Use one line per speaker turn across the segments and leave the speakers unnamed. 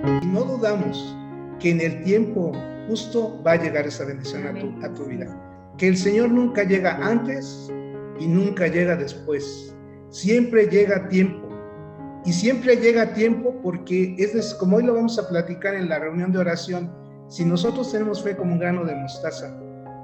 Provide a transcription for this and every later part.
Y no dudamos que en el tiempo justo va a llegar esa bendición a tu vida. Que el Señor nunca llega antes y nunca llega después. Siempre llega a tiempo. Y siempre llega a tiempo porque como hoy lo vamos a platicar en la reunión de oración. Si nosotros tenemos fe como un grano de mostaza,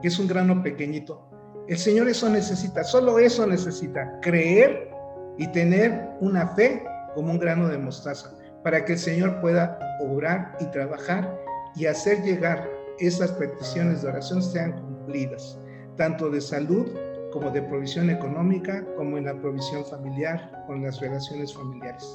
que es un grano pequeñito, el Señor eso necesita, solo eso necesita, creer y tener una fe como un grano de mostaza, para que el Señor pueda obrar y trabajar y hacer llegar esas peticiones de oración sean cumplidas, tanto de salud como de provisión económica, como en la provisión familiar, con las relaciones familiares.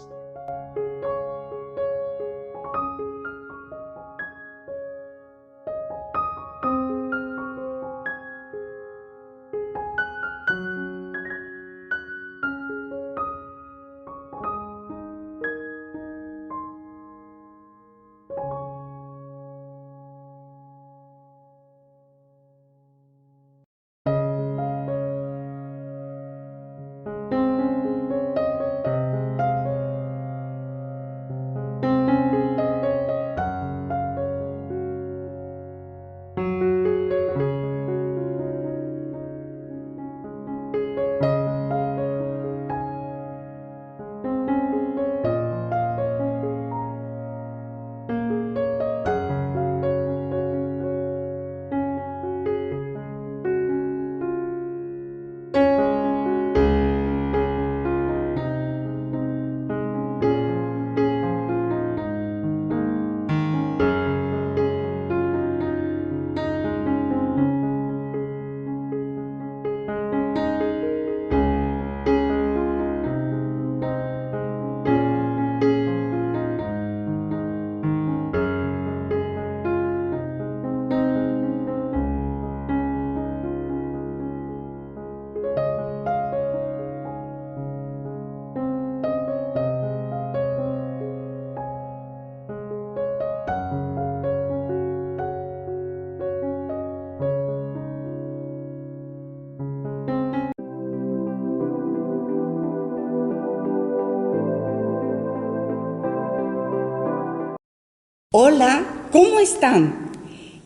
Hola, ¿cómo están?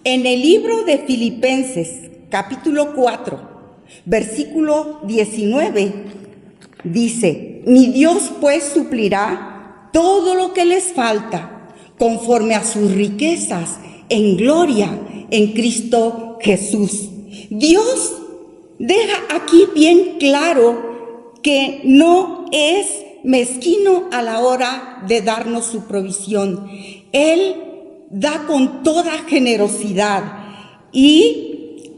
En el libro de Filipenses, capítulo 4, versículo 19, dice: mi Dios pues suplirá todo lo que les falta, conforme a sus riquezas en gloria en Cristo Jesús. Dios deja aquí bien claro que no es mezquino a la hora de darnos su provisión. Él da con toda generosidad y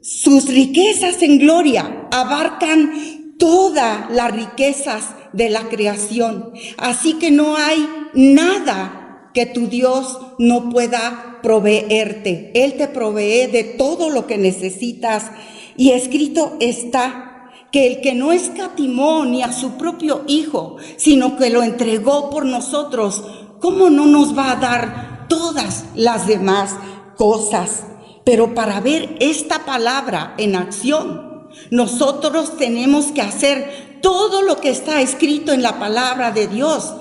sus riquezas en gloria abarcan todas las riquezas de la creación. Así que no hay nada que tu Dios no pueda proveerte. Él te provee de todo lo que necesitas. Y escrito está que el que no escatimó ni a su propio Hijo, sino que lo entregó por nosotros, ¿cómo no nos va a dar todas las demás cosas? Pero para ver esta palabra en acción, nosotros tenemos que hacer todo lo que está escrito en la palabra de Dios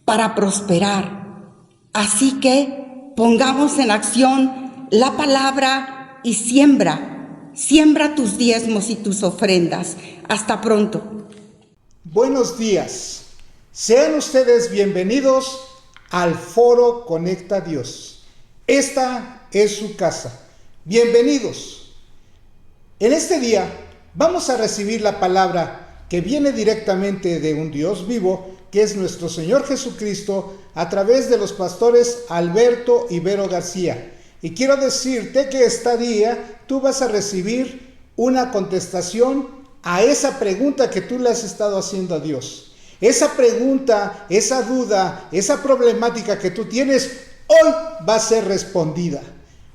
para prosperar. Así que pongamos en acción la palabra y siembra tus diezmos y tus ofrendas. Hasta pronto.
Buenos días. Sean ustedes bienvenidos al Foro Conecta Dios. Esta es su casa. Bienvenidos. En este día vamos a recibir la palabra que viene directamente de un Dios vivo, que es nuestro Señor Jesucristo, a través de los pastores Alberto y Vero García. Y quiero decirte que este día tú vas a recibir una contestación a esa pregunta que tú le has estado haciendo a Dios. Esa pregunta, esa duda, esa problemática que tú tienes, hoy va a ser respondida.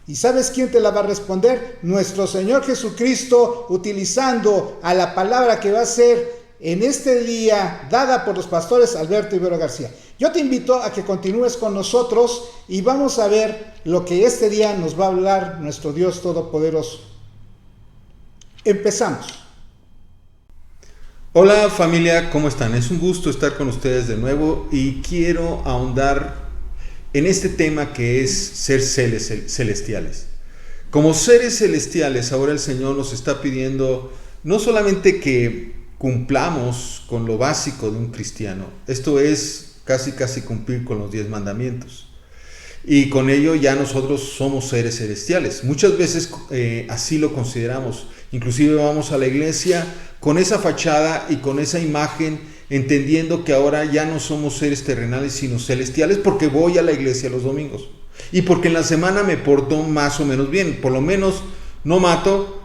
¿Y sabes quién te la va a responder? Nuestro Señor Jesucristo, utilizando a la palabra que va a ser en este día dada por los pastores Alberto y Vero García. Yo te invito a que continúes con nosotros y vamos a ver lo que este día nos va a hablar nuestro Dios Todopoderoso. Empezamos.
Hola familia, ¿cómo están? Es un gusto estar con ustedes de nuevo y quiero ahondar en este tema que es ser seres celestiales. Como seres celestiales, ahora el Señor nos está pidiendo no solamente que cumplamos con lo básico de un cristiano, esto es casi cumplir con los 10 mandamientos. Y con ello ya nosotros somos seres celestiales. Muchas veces así lo consideramos. Inclusive vamos a la iglesia con esa fachada y con esa imagen, entendiendo que ahora ya no somos seres terrenales sino celestiales, porque voy a la iglesia los domingos y porque en la semana me porto más o menos bien. Por lo menos no mato,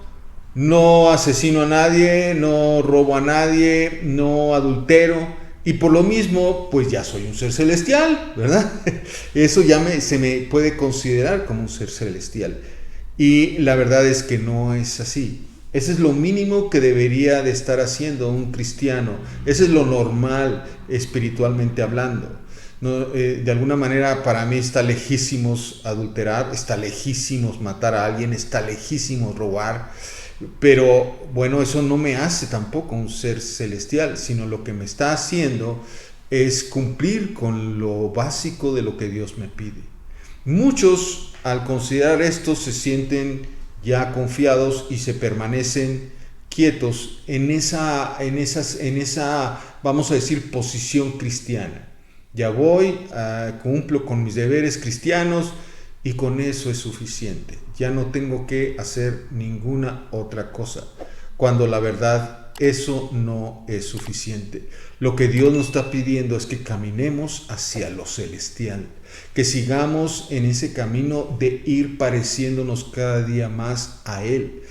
no asesino a nadie, no robo a nadie, no adultero. Y por lo mismo, pues ya soy un ser celestial, ¿verdad? Eso ya se me puede considerar como un ser celestial. Y la verdad es que no es así. Ese es lo mínimo que debería de estar haciendo un cristiano. Ese es lo normal espiritualmente hablando. No, de alguna manera para mí está lejísimos adulterar, está lejísimos matar a alguien, está lejísimos robar. Pero bueno, eso no me hace tampoco un ser celestial, sino lo que me está haciendo es cumplir con lo básico de lo que Dios me pide. Muchos al considerar esto se sienten ya confiados y se permanecen quietos en esa, vamos a decir, posición cristiana. Ya voy, cumplo con mis deberes cristianos y con eso es suficiente. Ya no tengo que hacer ninguna otra cosa, cuando la verdad eso no es suficiente. Lo que Dios nos está pidiendo es que caminemos hacia lo celestial, que sigamos en ese camino de ir pareciéndonos cada día más a Él.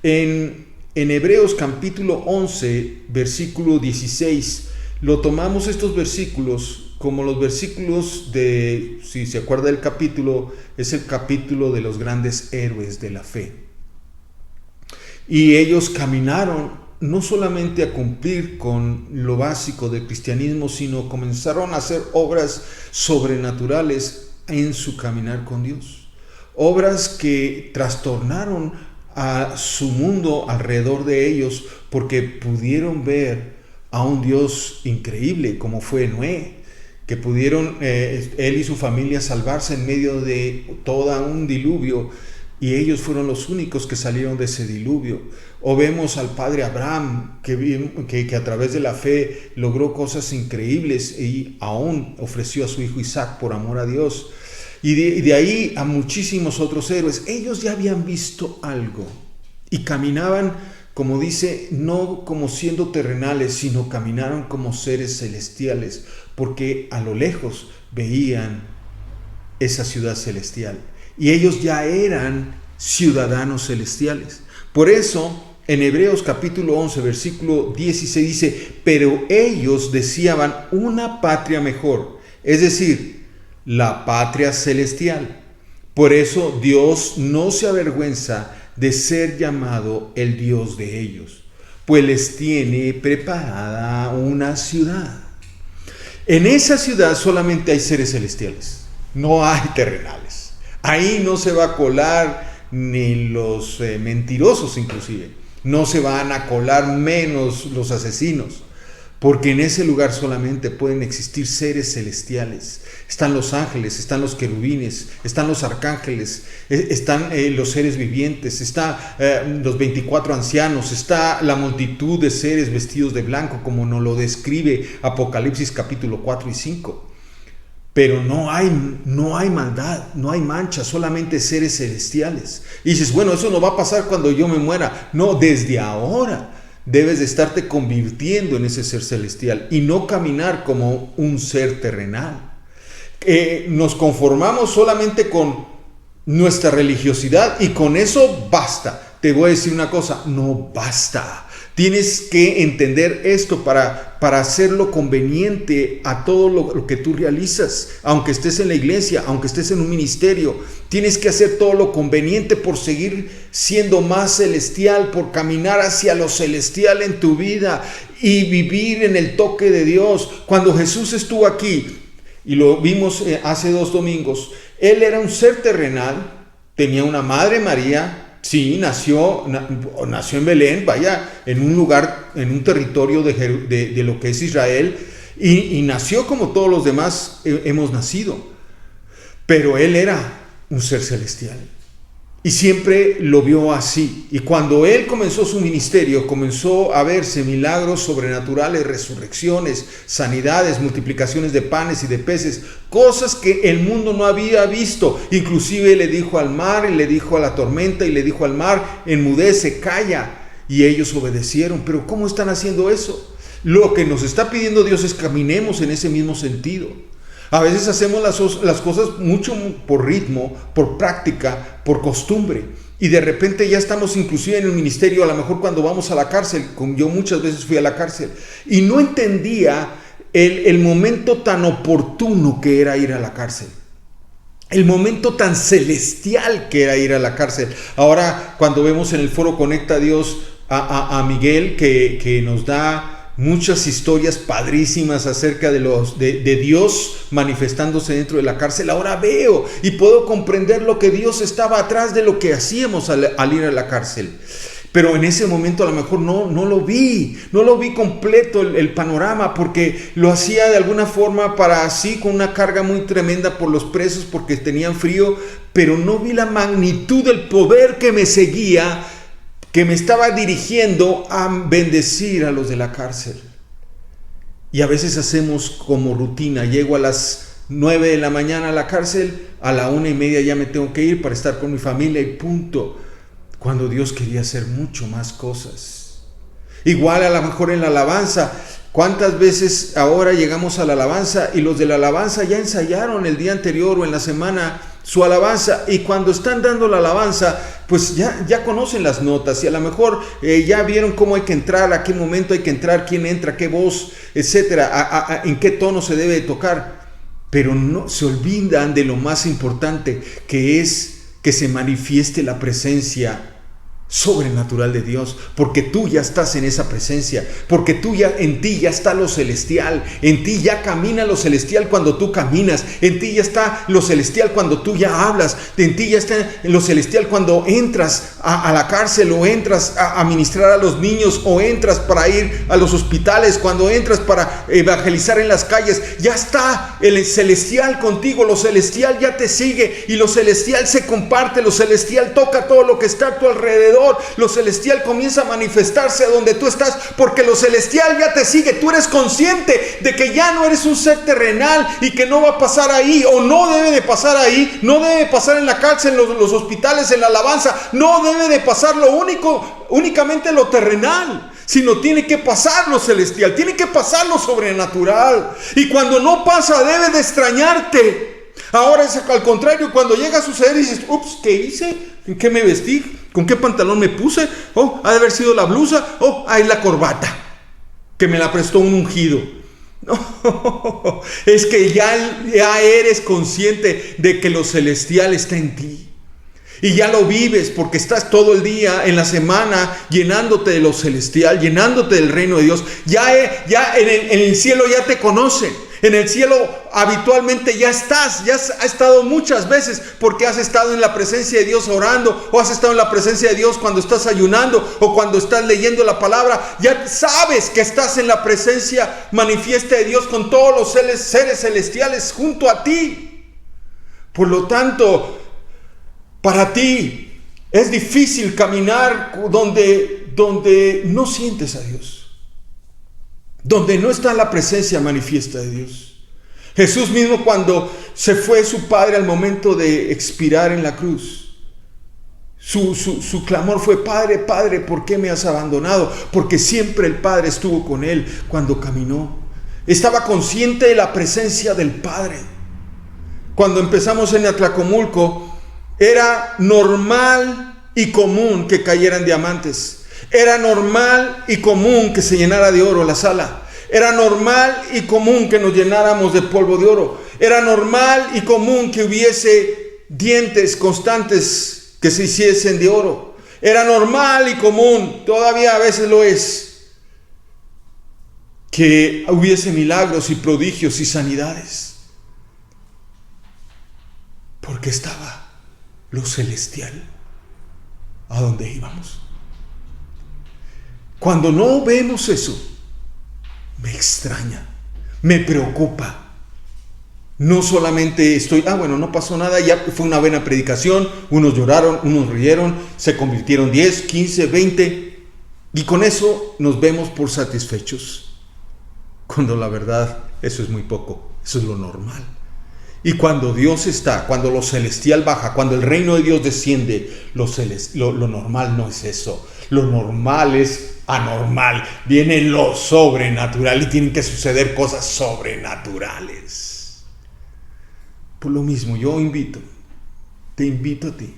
En Hebreos capítulo 11, versículo 16, lo tomamos estos versículos como los versículos de, si se acuerda del capítulo, es el capítulo de los grandes héroes de la fe. Y ellos caminaron no solamente a cumplir con lo básico del cristianismo, sino comenzaron a hacer obras sobrenaturales en su caminar con Dios. Obras que trastornaron a su mundo alrededor de ellos, porque pudieron ver a un Dios increíble como fue Noé, que pudieron él y su familia salvarse en medio de todo un diluvio, y ellos fueron los únicos que salieron de ese diluvio. O vemos al padre Abraham que a través de la fe logró cosas increíbles y aún ofreció a su hijo Isaac por amor a Dios. Y de ahí a muchísimos otros héroes. Ellos ya habían visto algo y caminaban, como dice, no como siendo terrenales, sino caminaron como seres celestiales, porque a lo lejos veían esa ciudad celestial y ellos ya eran ciudadanos celestiales. Por eso en Hebreos capítulo 11 versículo 16 dice: pero ellos deseaban una patria mejor, es decir, la patria celestial. Por eso Dios no se avergüenza de ser llamado el Dios de ellos, pues les tiene preparada una ciudad. En esa ciudad solamente hay seres celestiales, no hay terrenales. Ahí no se va a colar ni los mentirosos, inclusive. No se van a colar menos los asesinos, porque en ese lugar solamente pueden existir seres celestiales. Están los ángeles, están los querubines, están los arcángeles, están los seres vivientes, están los 24 ancianos, está la multitud de seres vestidos de blanco, como nos lo describe Apocalipsis capítulo 4 y 5. Pero no hay maldad, no hay mancha, solamente seres celestiales. Y dices, bueno, eso no va a pasar cuando yo me muera. No, desde ahora debes de estarte convirtiendo en ese ser celestial y no caminar como un ser terrenal. Nos conformamos solamente con nuestra religiosidad y con eso basta. Te voy a decir una cosa, no basta. Tienes que entender esto para hacerlo conveniente a todo lo que tú realizas. Aunque estés en la iglesia, aunque estés en un ministerio, tienes que hacer todo lo conveniente por seguir siendo más celestial, por caminar hacia lo celestial en tu vida y vivir en el toque de Dios. Cuando Jesús estuvo aquí, y lo vimos hace 2 domingos, Él era un ser terrenal, tenía una madre María. Sí, nació en Belén, vaya, en un lugar, en un territorio de lo que es Israel, y nació como todos los demás hemos nacido. pero él era un ser celestial. Y siempre lo vio así. Y cuando él comenzó su ministerio, comenzó a verse milagros sobrenaturales, resurrecciones, sanidades, multiplicaciones de panes y de peces, cosas que el mundo no había visto. Inclusive le dijo al mar, y le dijo a la tormenta, y le dijo al mar: enmudece, calla. Y ellos obedecieron. Pero ¿cómo están haciendo eso? Lo que nos está pidiendo Dios es que caminemos en ese mismo sentido. A veces hacemos las cosas mucho por ritmo, por práctica, por costumbre. Y de repente ya estamos inclusive en el ministerio, a lo mejor cuando vamos a la cárcel, como yo muchas veces fui a la cárcel, y no entendía el momento tan oportuno que era ir a la cárcel. El momento tan celestial que era ir a la cárcel. Ahora, cuando vemos en el foro Conecta a Dios a Miguel, que nos da muchas historias padrísimas acerca de Dios manifestándose dentro de la cárcel, ahora veo y puedo comprender lo que Dios estaba atrás de lo que hacíamos al ir a la cárcel. Pero en ese momento a lo mejor no lo vi completo el panorama, porque lo hacía de alguna forma para así, con una carga muy tremenda por los presos, porque tenían frío, pero no vi la magnitud del poder que me seguía, que me estaba dirigiendo a bendecir a los de la cárcel. Y a veces hacemos como rutina: llego a las 9 de la mañana a la cárcel, a la 1:30 ya me tengo que ir para estar con mi familia y punto. Cuando Dios quería hacer mucho más cosas. Igual a lo mejor en la alabanza. ¿Cuántas veces ahora llegamos a la alabanza y los de la alabanza ya ensayaron el día anterior o en la semana su alabanza, y cuando están dando la alabanza, pues ya conocen las notas, y a lo mejor ya vieron cómo hay que entrar, a qué momento hay que entrar, quién entra, qué voz, etcétera, en qué tono se debe tocar, pero no se olvidan de lo más importante, que es que se manifieste la presencia sobrenatural de Dios, porque tú ya estás en esa presencia, porque en ti ya está lo celestial, en ti ya camina lo celestial cuando tú caminas, en ti ya está lo celestial cuando tú ya hablas, en ti ya está lo celestial cuando entras a la cárcel, o entras a ministrar a los niños, o entras para ir a los hospitales, cuando entras para evangelizar en las calles, ya está el celestial contigo, lo celestial ya te sigue, y lo celestial se comparte, lo celestial toca todo lo que está a tu alrededor. Lo celestial comienza a manifestarse a donde tú estás, porque lo celestial ya te sigue. Tú eres consciente de que ya no eres un ser terrenal y que no va a pasar ahí, o no debe de pasar ahí, no debe de pasar en la cárcel, en los hospitales, en la alabanza, no debe de pasar únicamente lo terrenal, sino tiene que pasar lo celestial, tiene que pasar lo sobrenatural. Y cuando no pasa, debe de extrañarte. Ahora es al contrario, cuando llega a suceder y dices: ups, ¿qué hice? ¿En qué me vestí? ¿Con qué pantalón me puse? Oh, ha de haber sido la blusa. Oh, ahí la corbata, que me la prestó un ungido. No, es que ya eres consciente de que lo celestial está en ti. Y ya lo vives, porque estás todo el día en la semana llenándote de lo celestial, llenándote del reino de Dios. Ya en el cielo ya te conocen. En el cielo habitualmente ya estás, ya has estado muchas veces, porque has estado en la presencia de Dios orando, o has estado en la presencia de Dios cuando estás ayunando, o cuando estás leyendo la palabra. Ya sabes que estás en la presencia manifiesta de Dios con todos los seres celestiales junto a ti. Por lo tanto, para ti es difícil caminar donde no sientes a Dios, donde no está la presencia manifiesta de Dios. Jesús mismo, cuando se fue su Padre al momento de expirar en la cruz, su clamor fue: Padre, Padre, ¿por qué me has abandonado? Porque siempre el Padre estuvo con él cuando caminó. Estaba consciente de la presencia del Padre. Cuando empezamos en Atlacomulco, era normal y común que cayeran diamantes. Era normal y común que se llenara de oro la sala. Era normal y común que nos llenáramos de polvo de oro. Era normal y común que hubiese dientes constantes que se hiciesen de oro. Era normal y común, todavía a veces lo es, que hubiese milagros y prodigios y sanidades. Porque estaba lo celestial a donde íbamos. Cuando no vemos eso, me extraña, me preocupa. No solamente estoy, bueno, no pasó nada, ya fue una buena predicación, unos lloraron, unos rieron, se convirtieron 10, 15, 20, y con eso nos vemos por satisfechos. Cuando la verdad, eso es muy poco, eso es lo normal. Y cuando Dios está, cuando lo celestial baja, cuando el reino de Dios desciende, lo normal no es eso. Lo normal es anormal. Viene lo sobrenatural y tienen que suceder cosas sobrenaturales. Por lo mismo, te invito a ti,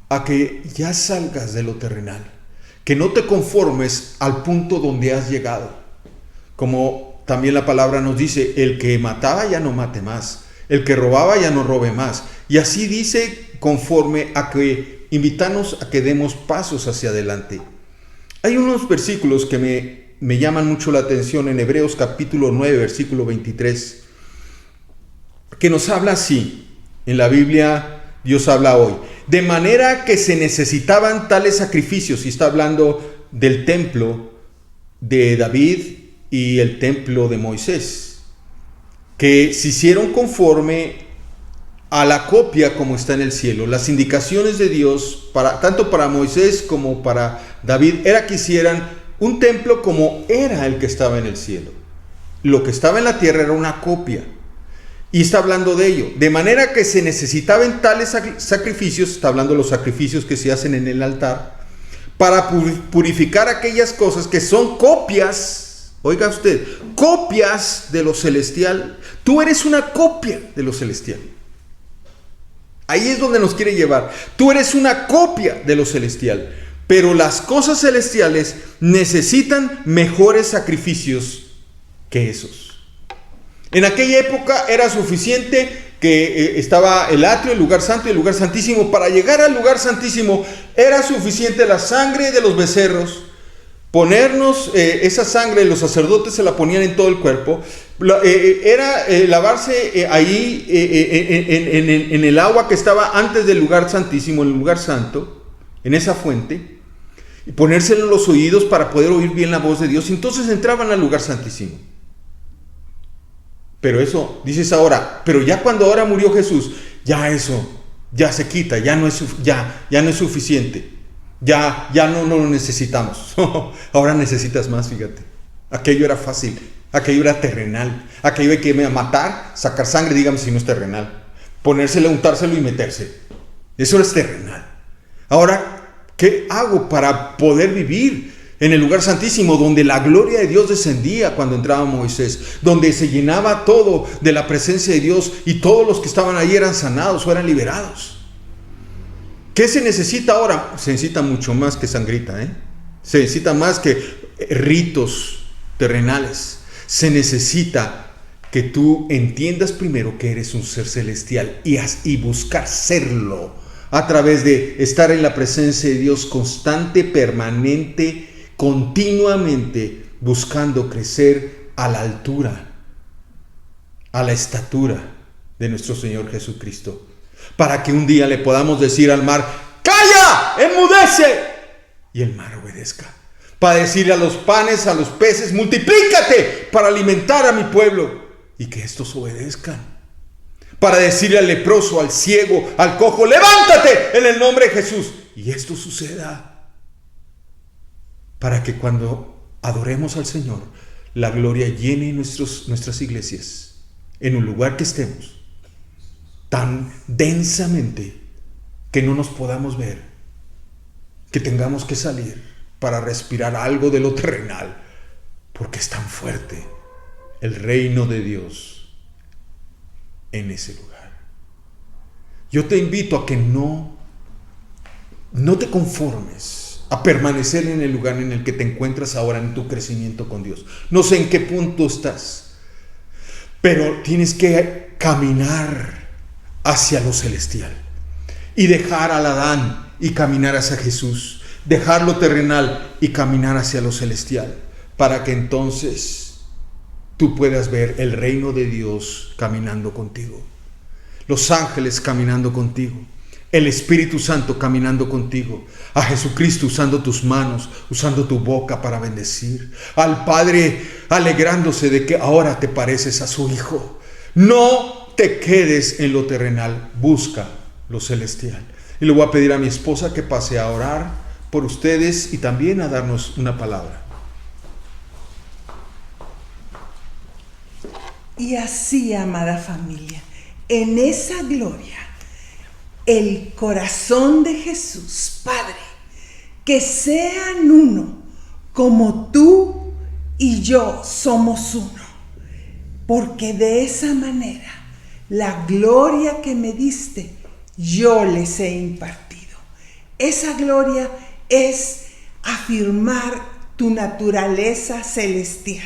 a que ya salgas de lo terrenal, que no te conformes al punto donde has llegado. Como también la palabra nos dice, el que mataba ya no mate más, el que robaba ya no robe más. Y así dice, conforme a que invitarnos a que demos pasos hacia adelante. Hay unos versículos que me llaman mucho la atención en Hebreos capítulo 9, versículo 23, que nos habla así. En la Biblia Dios habla hoy: de manera que se necesitaban tales sacrificios, y está hablando del templo de David y el templo de Moisés, que se hicieron conforme a la copia como está en el cielo. Las indicaciones de Dios, tanto para Moisés como para David, era que hicieran un templo como era el que estaba en el cielo. Lo que estaba en la tierra era una copia. Y está hablando de ello. De manera que se necesitaban tales sacrificios, está hablando de los sacrificios que se hacen en el altar, para purificar aquellas cosas que son copias. Oiga usted, copias de lo celestial. Tú eres una copia de lo celestial. Ahí es donde nos quiere llevar. Tú eres una copia de lo celestial. Pero las cosas celestiales necesitan mejores sacrificios que esos. En aquella época era suficiente que estaba el atrio, el lugar santo y el lugar santísimo. Para llegar al lugar santísimo era suficiente la sangre de los becerros. Ponernos esa sangre, los sacerdotes se la ponían en todo el cuerpo. Era lavarse ahí en el agua que estaba antes del lugar santísimo, en el lugar santo, en esa fuente, y ponérselo en los oídos para poder oír bien la voz de Dios. Entonces entraban al lugar santísimo. Pero eso, dices ahora, pero ya cuando ahora murió Jesús, ya eso, ya se quita, ya no es suficiente. Ya no lo necesitamos. Ahora necesitas más, fíjate. Aquello era fácil, aquello era terrenal. Aquello hay que matar, sacar sangre, dígame si no es terrenal. Ponérselo, untárselo y meterse. Eso es terrenal. Ahora, ¿qué hago para poder vivir en el lugar santísimo, donde la gloria de Dios descendía cuando entraba Moisés, donde se llenaba todo de la presencia de Dios y todos los que estaban ahí eran sanados o eran liberados? ¿Qué se necesita ahora? Se necesita mucho más que sangrita, Se necesita más que ritos terrenales. Se necesita que tú entiendas primero que eres un ser celestial y buscar serlo a través de estar en la presencia de Dios constante, permanente, continuamente, buscando crecer a la altura, a la estatura de nuestro Señor Jesucristo. Para que un día le podamos decir al mar: ¡calla! ¡Enmudece! Y el mar obedezca. Para decirle a los panes, a los peces: ¡multiplícate! Para alimentar a mi pueblo. Y que estos obedezcan. Para decirle al leproso, al ciego, al cojo: ¡levántate! En el nombre de Jesús. Y esto suceda. Para que cuando adoremos al Señor, la gloria llene nuestras iglesias. En un lugar que estemos, tan densamente que no nos podamos ver, que tengamos que salir para respirar algo de lo terrenal, porque es tan fuerte el reino de Dios en ese lugar. Yo te invito a que no te conformes a permanecer en el lugar en el que te encuentras ahora en tu crecimiento con Dios. No sé en qué punto estás, pero tienes que caminar hacia lo celestial y dejar al Adán y caminar hacia Jesús, dejar lo terrenal y caminar hacia lo celestial, para que entonces tú puedas ver el reino de Dios caminando contigo, los ángeles caminando contigo, el Espíritu Santo caminando contigo, a Jesucristo usando tus manos, usando tu boca para bendecir, al Padre alegrándose de que ahora te pareces a su Hijo. No te quedes en lo terrenal, busca lo celestial. Y le voy a pedir a mi esposa que pase a orar por ustedes y también a darnos una palabra.
Y así, amada familia, en esa gloria, el corazón de Jesús, Padre, que sean uno, como tú y yo somos uno, porque de esa manera la gloria que me diste, yo les he impartido. Esa gloria es afirmar tu naturaleza celestial,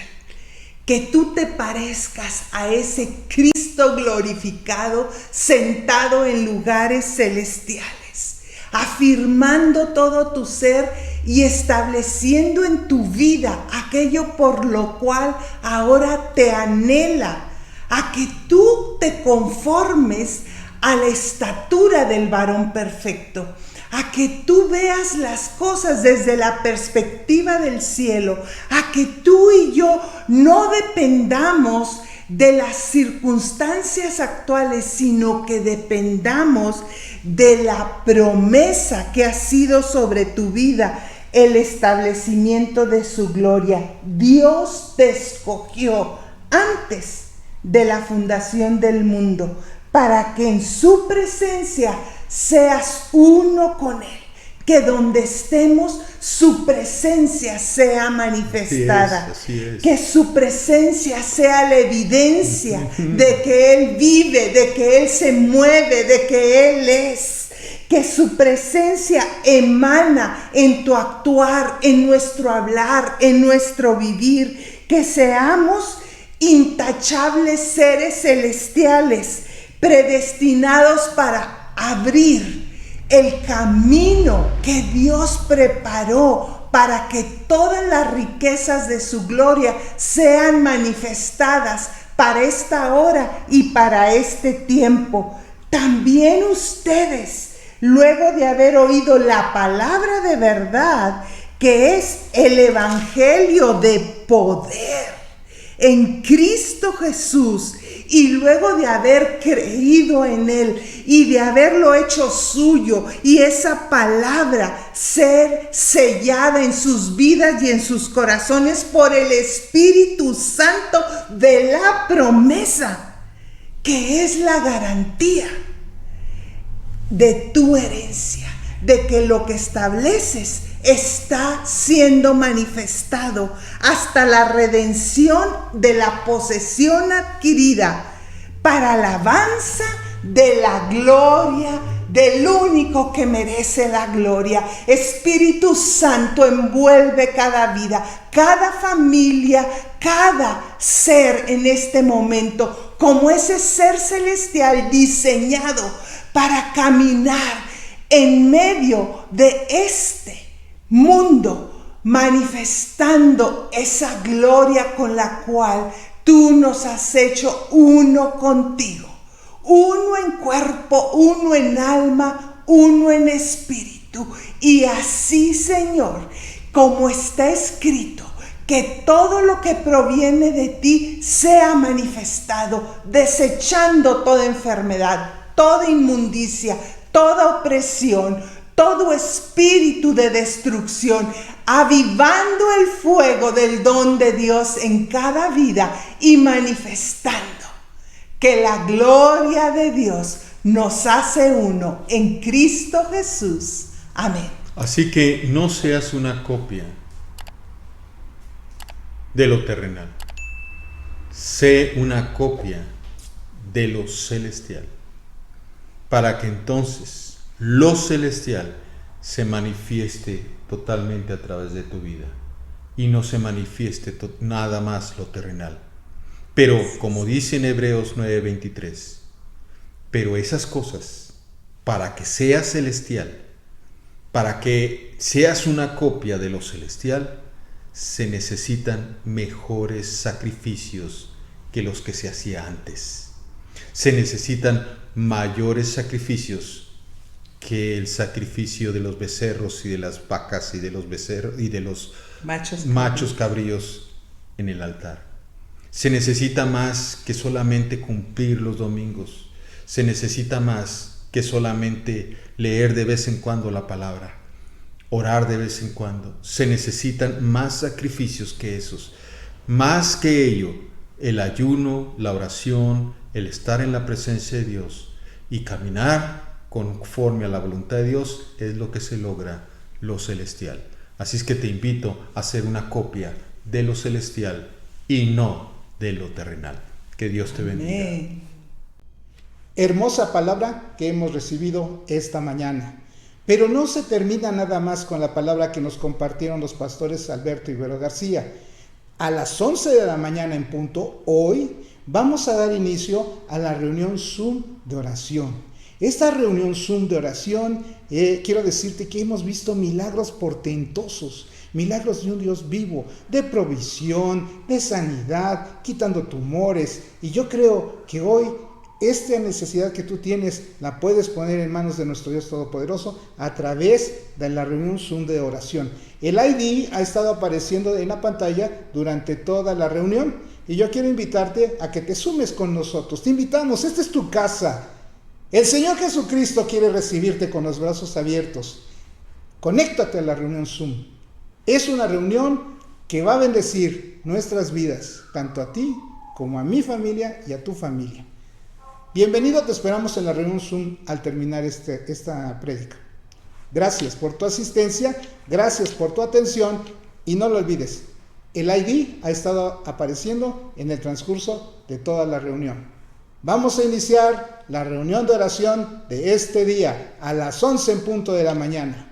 que tú te parezcas a ese Cristo glorificado sentado en lugares celestiales, afirmando todo tu ser y estableciendo en tu vida aquello por lo cual ahora te anhela, a que tú te conformes a la estatura del varón perfecto, a que tú veas las cosas desde la perspectiva del cielo, a que tú y yo no dependamos de las circunstancias actuales, sino que dependamos de la promesa que ha sido sobre tu vida, el establecimiento de su gloria. Dios te escogió antes de la fundación del mundo para que en su presencia seas uno con Él, que donde estemos su presencia sea manifestada,
así es.
Que su presencia sea la evidencia de que Él vive, de que Él se mueve, de que Él es, que su presencia emana en tu actuar, en nuestro hablar, en nuestro vivir, que seamos intachables seres celestiales, predestinados para abrir el camino que Dios preparó para que todas las riquezas de su gloria sean manifestadas para esta hora y para este tiempo. También ustedes, luego de haber oído la palabra de verdad, que es el evangelio de poder en Cristo Jesús, y luego de haber creído en Él y de haberlo hecho suyo, y esa palabra ser sellada en sus vidas y en sus corazones por el Espíritu Santo de la promesa, que es la garantía de tu herencia, de que lo que estableces está siendo manifestado hasta la redención de la posesión adquirida para alabanza de la gloria del único que merece la gloria. Espíritu Santo, envuelve cada vida, cada familia, cada ser en este momento como ese ser celestial diseñado para caminar en medio de este mundo, manifestando esa gloria con la cual tú nos has hecho uno contigo, uno en cuerpo, uno en alma, uno en espíritu. Y así, Señor, como está escrito, que todo lo que proviene de ti sea manifestado, desechando toda enfermedad, toda inmundicia, toda opresión, todo espíritu de destrucción, avivando el fuego del don de Dios en cada vida y manifestando que la gloria de Dios nos hace uno en Cristo Jesús. Amén.
Así que no seas una copia de lo terrenal. Sé una copia de lo celestial, para que entonces lo celestial se manifieste totalmente a través de tu vida y no se manifieste nada más lo terrenal. Pero como dice en Hebreos 9:23, pero esas cosas, para que seas celestial, para que seas una copia de lo celestial, se necesitan mejores sacrificios que los que se hacía antes. Se necesitan mayores sacrificios que el sacrificio de los becerros y de las vacas y de los becerros y de los machos cabríos en el altar. Se necesita más que solamente cumplir los domingos. Se necesita más que solamente leer de vez en cuando la palabra, orar de vez en cuando. Se necesitan más sacrificios que esos. Más que ello, el ayuno, la oración, el estar en la presencia de Dios y caminar conforme a la voluntad de Dios es lo que se logra lo celestial. Así es que te invito a hacer una copia de lo celestial y no de lo terrenal. Que Dios te bendiga.
Amén.
Hermosa palabra que hemos recibido esta mañana. Pero no se termina nada más con la palabra que nos compartieron los pastores Alberto y Vero García. A las 11 de la mañana en punto, hoy vamos a dar inicio a la reunión Zoom de oración. Esta reunión Zoom de oración, quiero decirte que hemos visto milagros portentosos, milagros de un Dios vivo, de provisión, de sanidad, quitando tumores. Y yo creo que hoy esta necesidad que tú tienes la puedes poner en manos de nuestro Dios Todopoderoso a través de la reunión Zoom de oración. El ID ha estado apareciendo en la pantalla durante toda la reunión y yo quiero invitarte a que te sumes con nosotros. Te invitamos, esta es tu casa. El Señor Jesucristo quiere recibirte con los brazos abiertos. Conéctate a la reunión Zoom. Es una reunión que va a bendecir nuestras vidas, tanto a ti como a mi familia y a tu familia. Bienvenido, te esperamos en la reunión Zoom al terminar esta prédica. Gracias por tu asistencia, gracias por tu atención y no lo olvides, el ID ha estado apareciendo en el transcurso de toda la reunión. Vamos a iniciar la reunión de oración de este día a las 11 en punto de la mañana.